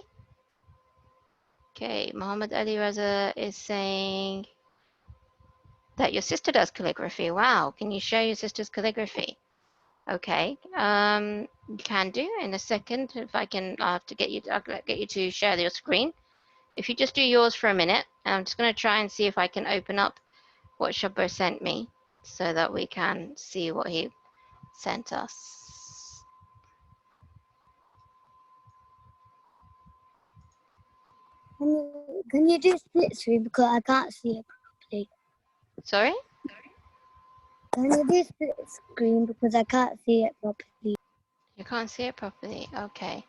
Okay, Muhammad Ali Raza is saying that your sister does calligraphy. Wow, can you show your sister's calligraphy? Okay, you can do in a second. If I can, I'll have to get you to share your screen. If you just do yours for a minute, I'm just going to try and see if I can open up what Shabir sent me so that we can see what he sent us. Can you do split screen because I can't see it properly? Sorry? Can you do split screen because I can't see it properly? You can't see it properly. Okay.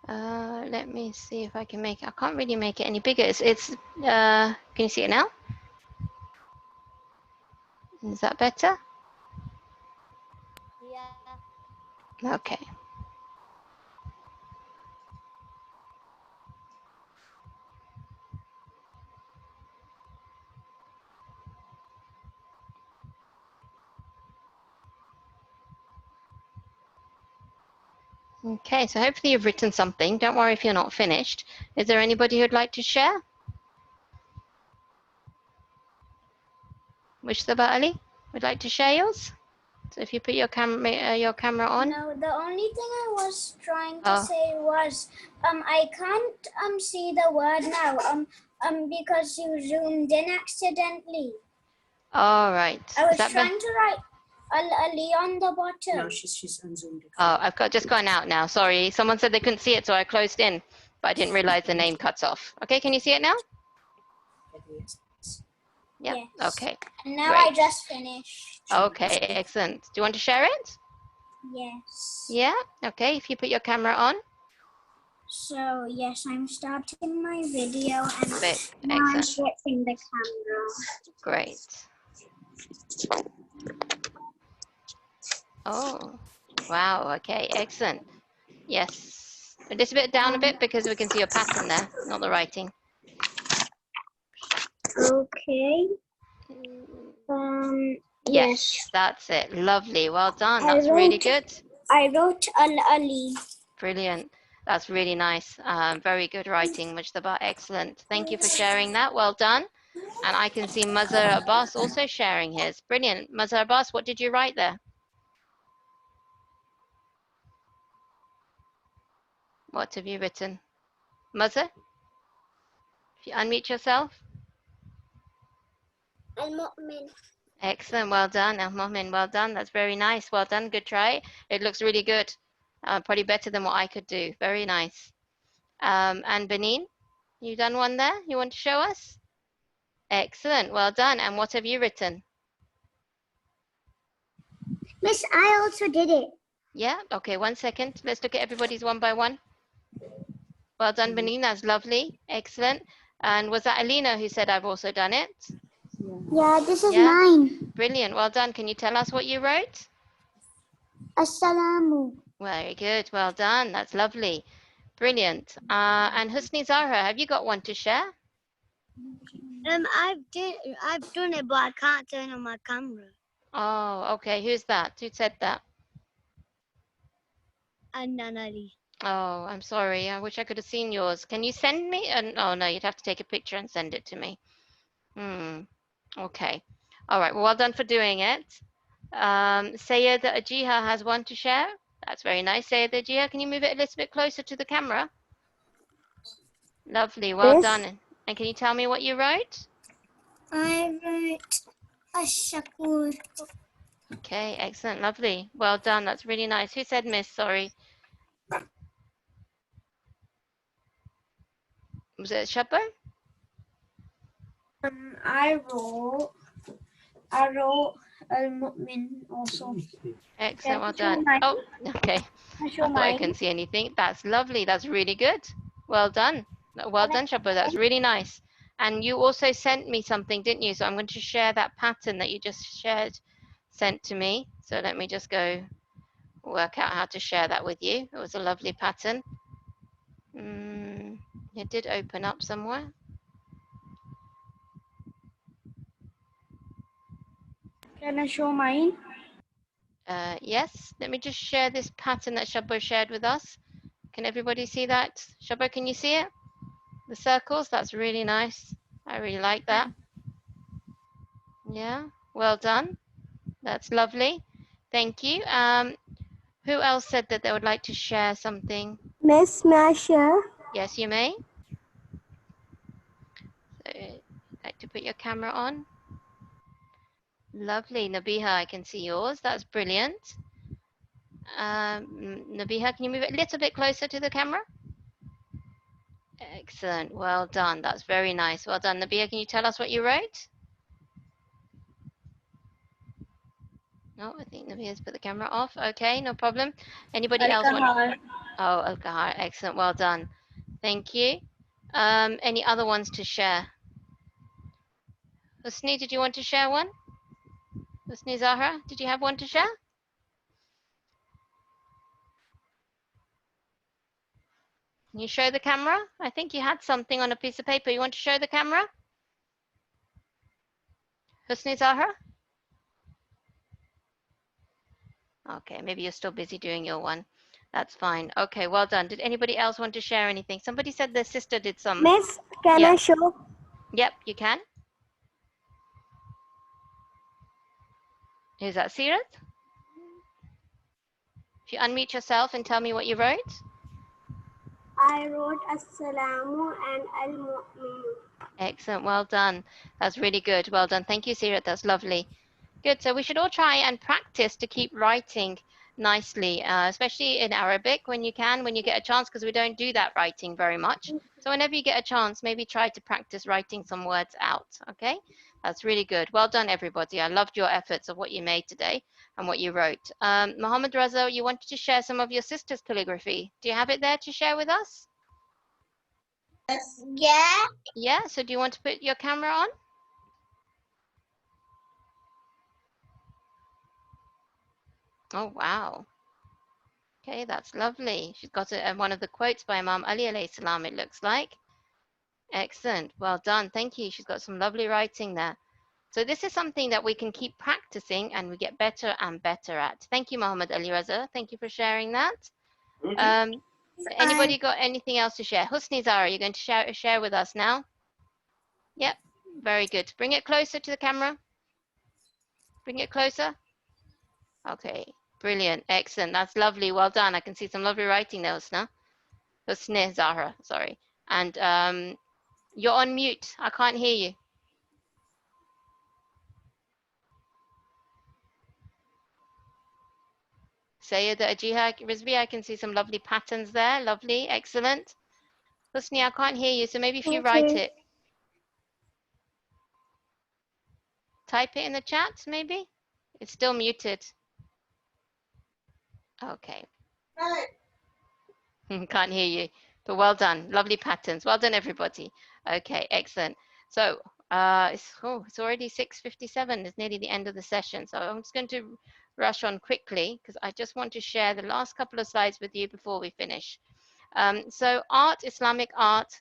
Let me see if I can make it. I can't really make it any bigger. Can you see it now? Is that better? Yeah. Okay. Okay, so hopefully you've written something. Don't worry if you're not finished. Is there anybody who'd like to share? Mushtaba Ali, would like to share yours? So if you put your camera on. No, the only thing I was trying to Oh. say was I can't see the word now because you zoomed in accidentally. All right. I was trying to write Ali on the bottom. No, she's unzoomed it. Oh, I've just gone out now. Sorry. Someone said they couldn't see it, so I closed in, but I didn't realize the name cuts off. Okay, can you see it now? Yep. Yes. Okay. And now Great. I just finished. Okay, excellent. Do you want to share it? Yes. Yeah. Okay, if you put your camera on. So yes, I'm starting my video and now I'm Excellent. switching the camera. Great. Oh, wow. Okay, excellent. Yes. Just a bit down a bit because we can see your pattern there, not the writing. Okay. Yes, that's it. Lovely. Well done. That's really good. I wrote Ali. Brilliant. That's really nice. Very good writing, Mujtaba. Excellent. Thank you for sharing that. Well done. And I can see Mazhar Abbas also sharing his. Brilliant. Mazhar Abbas, what did you write there? What have you written? Mazhar? If you unmute yourself. Al-Mu'min. Excellent. Well done. Al-Mu'min, well done. That's very nice. Well done. Good try. It looks really good. Probably better than what I could do. Very nice. And Benin, you done one there? You want to show us? Excellent. Well done. And what have you written? Miss, I also did it. Yeah. Okay. 1 second. Let's look at everybody's one by one. Well done, Benin. That's lovely. Excellent. And was that Alina who said I've also done it? Yeah, this is mine. Brilliant. Well done. Can you tell us what you wrote? Assalamu. Very good. Well done. That's lovely. Brilliant. And Husni Zahra, have you got one to share? I've done it, but I can't turn on my camera. Oh, okay. Who's that? Who said that? And Nanali. Oh, I'm sorry. I wish I could have seen yours. Can you send me? Oh, no, you'd have to take a picture and send it to me. Okay. All right. Well done for doing it. Sayed Ajiha has one to share. That's very nice. Sayed Ajiha, can you move it a little bit closer to the camera? Lovely. Well done. And can you tell me what you wrote? I wrote Ash-Shakur. Okay, excellent. Lovely. Well done. That's really nice. Who said miss? Sorry. Was it Shapar? I wrote al-mu'min also. Excellent, well I show done. mine? Oh, okay. I I show thought I mine. couldn't see anything. That's lovely. That's really good. Well done. Well done, Shabo. That's really nice. And you also sent me something, didn't you? So I'm going to share that pattern that you just sent to me. So let me just go work out how to share that with you. It was a lovely pattern. It did open up somewhere. Can I show mine? Yes, let me just share this pattern that Shabo shared with us. Can everybody see that? Shabo, can you see it? The circles, that's really nice. I really like that. Yeah, well done. That's lovely. Thank you. Who else said that they would like to share something? Miss Masher. Yes, you may. So, like to put your camera on. Lovely, Nabiha, I can see yours. That's brilliant. Nabiha, can you move it a little bit closer to the camera? Excellent. Well done. That's very nice. Well done. Nabiha, can you tell us what you wrote? No, I think Nabiha's put the camera off. Okay, no problem. Anybody else want? Al-kahar. Oh, Al-Kahar. Excellent. Well done. Thank you. Any other ones to share? Husni, did you want to share one? Husni Zahra, did you have one to share? Can you show the camera? I think you had something on a piece of paper. You want to show the camera? Husni Zahra? Okay, maybe you're still busy doing your one. That's fine. Okay, well done. Did anybody else want to share anything? Somebody said their sister did some. Miss, can Yeah. I show? Yep, you can. Is that Sirat? If you unmute yourself and tell me what you wrote. I wrote Assalamu and Al-Mu'min. Excellent. Well done. That's really good. Well done. Thank you, Sirat. That's lovely. Good. So we should all try and practice to keep writing nicely, especially in Arabic when you can, when you get a chance, because we don't do that writing very much. So whenever you get a chance, maybe try to practice writing some words out. Okay. That's really good. Well done, everybody. I loved your efforts of what you made today and what you wrote. Mohammed Raza, you wanted to share some of your sister's calligraphy. Do you have it there to share with us? Yeah. Yeah. So do you want to put your camera on? Oh, wow. Okay, that's lovely. She's got one of the quotes by Imam Ali alayhi salam, it looks like. Excellent. Well done. Thank you. She's got some lovely writing there. So this is something that we can keep practicing and we get better and better at. Thank you, Muhammad Ali Raza. Thank you for sharing that. Anybody got anything else to share? Husni Zara, you're going to share with us now? Yep. Very good. Bring it closer to the camera. Bring it closer. Okay. Brilliant. Excellent. That's lovely. Well done. I can see some lovely writing there, Husna. Husni Zahra, sorry. And you're on mute. I can't hear you. Sayyida Ajiha Rizvi, I can see some lovely patterns there. Lovely. Excellent. Husni, I can't hear you. So maybe if you write Okay. it, type it in the chat, maybe? It's still muted. Okay. Can't hear you. But well done. Lovely patterns. Well done, everybody. Okay, excellent. So it's already 6:57. It's nearly the end of the session. So I'm just going to rush on quickly because I just want to share the last couple of slides with you before we finish. So art, Islamic art,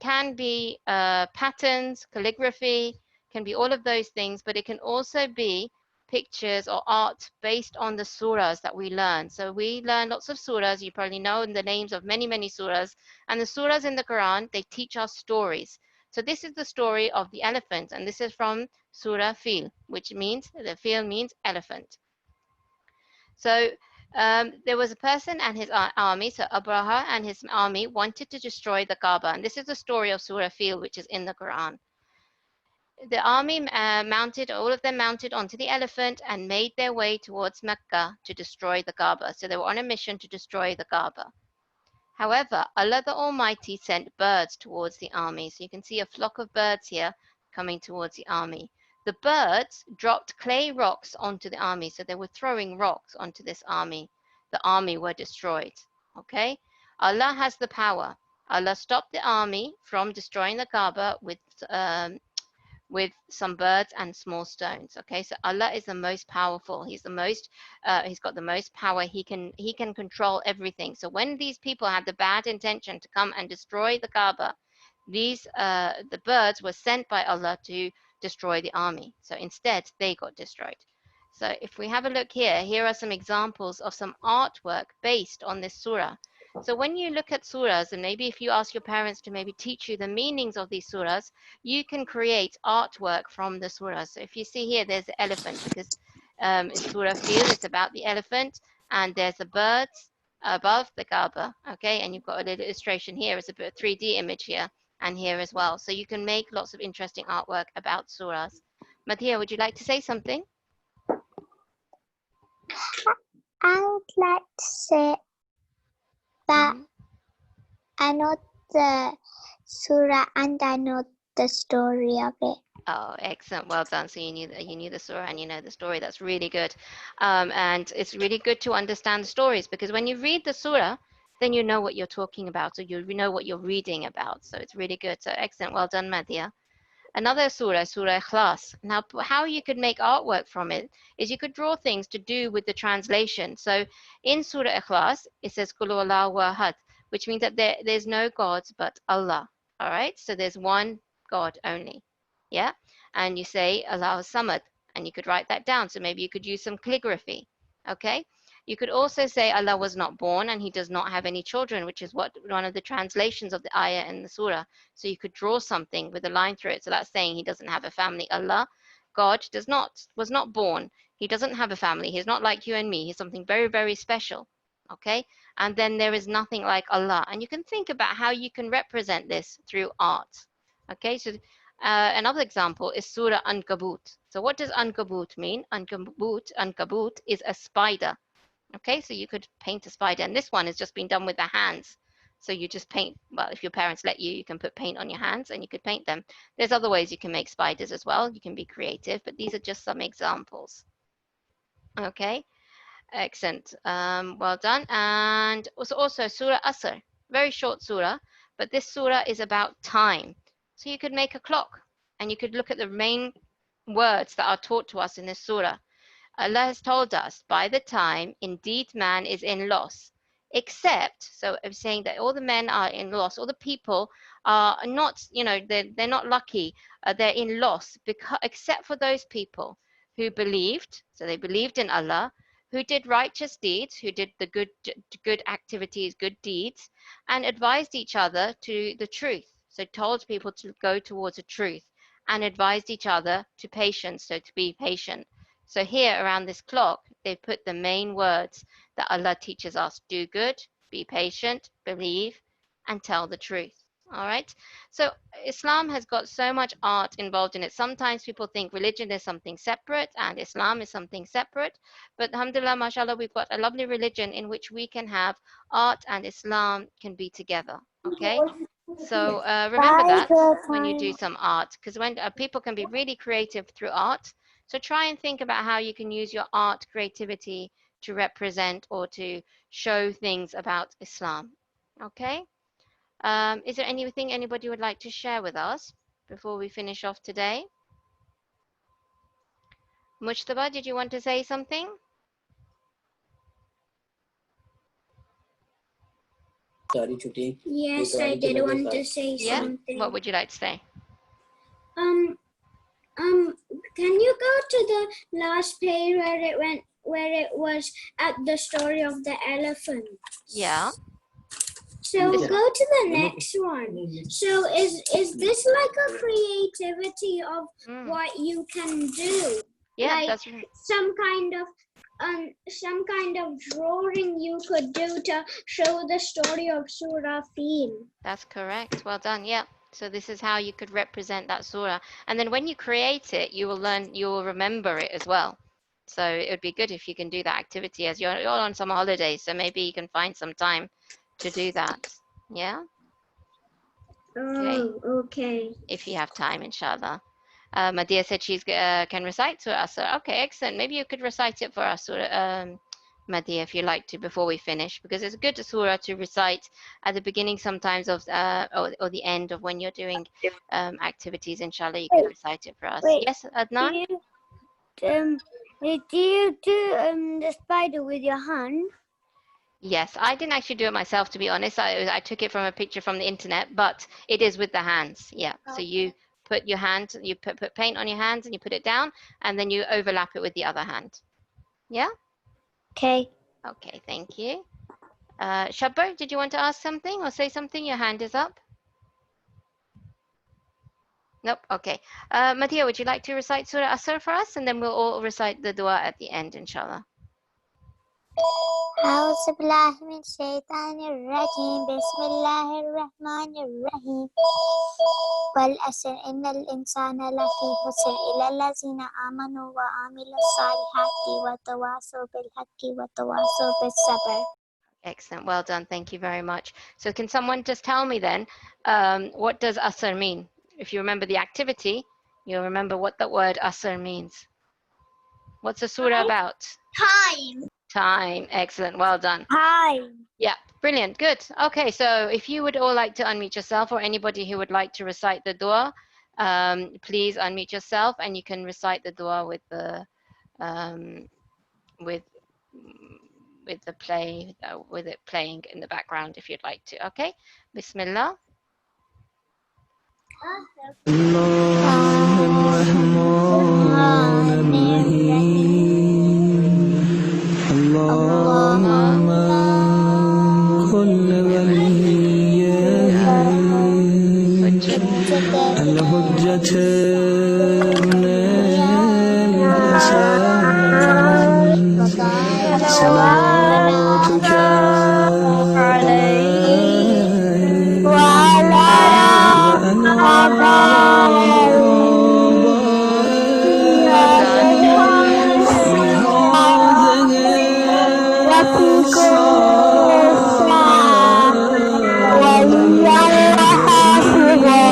can be patterns, calligraphy, can be all of those things, but it can also be pictures or art based on the surahs that we learn. So we learn lots of surahs. You probably know the names of many, many surahs. And the surahs in the Quran, they teach us stories. So this is the story of the elephant. And this is from Surah Fil, which means, the Fil means elephant. So there was a person and his army, so Abraha and his army wanted to destroy the Kaaba. And this is the story of Surah Fil, which is in the Quran. The army mounted, all of them mounted onto the elephant and made their way towards Mecca to destroy the Kaaba. So they were on a mission to destroy the Kaaba. However, Allah the Almighty sent birds towards the army. So you can see a flock of birds here coming towards the army. the birds dropped clay rocks onto the army. So they were throwing rocks onto this army. The army were destroyed. Okay? Allah has the power. Allah stopped the army from destroying the Kaaba with some birds and small stones. Okay, so Allah is the most powerful. He's got the most power. He can control everything. So when these people had the bad intention to come and destroy the Kaaba, the birds were sent by Allah to destroy the army. So instead, they got destroyed. So if we have a look here are some examples of some artwork based on this surah. So when you look at surahs, and maybe if you ask your parents to maybe teach you the meanings of these surahs, you can create artwork from the surah. So if you see here, there's the elephant, because in Surah Fil, it's about the elephant, and there's the birds above the Kaaba, okay? And you've got a little illustration here. It's a bit of 3D image here and here as well. So you can make lots of interesting artwork about surahs. Madhya, would you like to say something? I would like to say that I know the surah and I know the story of it. Oh, excellent. Well done. So you knew the surah and you know the story. That's really good. And it's really good to understand the stories, because when you read the surah, then you know what you're talking about, so you know what you're reading about. So it's really good. So excellent. Well done, Madhya. Another surah, Surah Ikhlas. Now, how you could make artwork from it is you could draw things to do with the translation. So in Surah Ikhlas, it says Qul Huwallahu Ahad, which means that there's no gods but Allah. All right, so there's one God only. Yeah, and you say Allahu Samad, and you could write that down. So maybe you could use some calligraphy. Okay, you could also say Allah was not born and he does not have any children, which is what one of the translations of the ayah in the surah. So you could draw something with a line through it. So that's saying he doesn't have a family. Allah, God, was not born. He doesn't have a family. He's not like you and me. He's something very, very special. Okay, and then there is nothing like Allah. And you can think about how you can represent this through art. Okay, so another example is Surah Ankabut. So what does Ankabut mean? Ankabut is a spider. Okay, so you could paint a spider, and this one has just been done with the hands. So you just paint, well, if your parents let you, you can put paint on your hands and you could paint them. There's other ways you can make spiders as well. You can be creative, but these are just some examples. Okay, excellent. Well done. And also Surah Asr, very short surah, but this surah is about time. So you could make a clock and you could look at the main words that are taught to us in this surah. Allah has told us, by the time, indeed man is in loss, except, so I'm saying that all the men are in loss, all the people are not, they're not lucky, they're in loss, except for those people who believed, so they believed in Allah, who did righteous deeds, who did the good activities, good deeds, and advised each other to the truth. So told people to go towards the truth, and advised each other to patience, so to be patient. So here around this clock, they put the main words that Allah teaches us: do good, be patient, believe, and tell the truth. All right. So Islam has got so much art involved in it. Sometimes people think religion is something separate and Islam is something separate. But alhamdulillah, mashallah, we've got a lovely religion in which we can have art and Islam can be together. Okay. So remember that when you do some art, because when people can be really creative through art. So try and think about how you can use your art creativity to represent or to show things about Islam. Okay. Is there anything anybody would like to share with us before we finish off today? Mujtaba, did you want to say something? Yes, I did want to say something. What would you like to say? Can you go to the last page where it was at the story of the elephant? Yeah. So go to the next one. So is this like a creativity of what you can do? Yeah, like that's right. some kind of drawing you could do to show the story of Surah Fil. That's correct. Well done. Yeah. So this is how you could represent that surah. And then when you create it, you will remember it as well. So it would be good if you can do that activity as you're on some holidays. So maybe you can find some time to do that. Yeah. Oh, okay. If you have time, inshallah. Madia said she's can recite Surah Asr. Okay, excellent. Maybe you could recite it for us, Madia, if you like to, before we finish, because it's a good surah to recite at the beginning sometimes of or the end of when you're doing activities. Inshallah, you could recite it for us. Wait, Yes, Adnan? do you do the spider with your hand? Yes, I didn't actually do it myself, to be honest. I took it from a picture from the internet, but it is with the hands. Yeah. So you put your hand, you put paint on your hands and you put it down, and then you overlap it with the other hand. Yeah? Okay. Okay, thank you. Shabbar, did you want to ask something or say something? Your hand is up. Nope. Okay. Matia, would you like to recite Surah Asr for us? And then we'll all recite the dua at the end, inshallah. أعوذ بالله من الشيطان الرجيم بسم الله الرحمن الرحيم والعصر إن الإنسان لفي خسر إلا الذين آمنوا وعملوا الصالحات وتواصوا بالحق وتواصوا بالصبر. Excellent. Well done. Thank you very much. So can someone just tell me then, what does Asr mean? If you remember the activity, you'll remember what the word Asr means. What's the surah about? Time. Time. Excellent. Well done. Time. Yeah, brilliant. Good. Okay, so if you would all like to unmute yourself, or anybody who would like to recite the dua, please unmute yourself, and you can recite the dua with the with with it playing in the background if you'd like to. Okay, Bismillah. اللهم كل وليه الحجة ابن الحسن صلواتك عليه وعلى وفي كل ساعة وليا وحافظا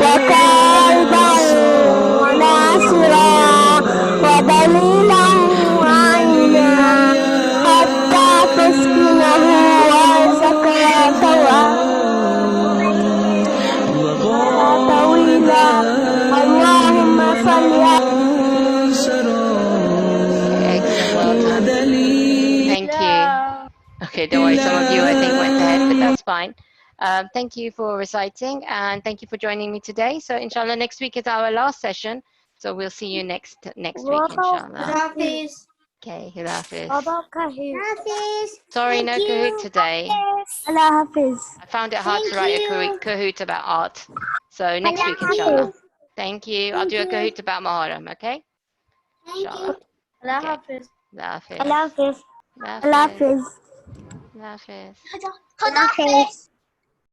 وكائدا وناصرا ودليلا وعينا حتى تسكنه وارزق طويلا اللهم صل Thank you. Okay, don't worry. Some of you, I think, went ahead, but that's fine. Thank you for reciting, and thank you for joining me today. So, inshallah, next week is our last session. So we'll see you next week, inshallah. Okay, Hila Hafiz. Sorry, no Kahoot today. Allah Hafiz. I found it hard to write a Kahoot about art. So next week, inshallah. Thank you. I'll do a Kahoot about Muharram, okay? Inshallah. Allah Okay. Hafiz. Allah Hafiz. Allah Hafiz. Allah Allah Hafiz. Hafiz. Allah Hafiz. Allah Hafiz.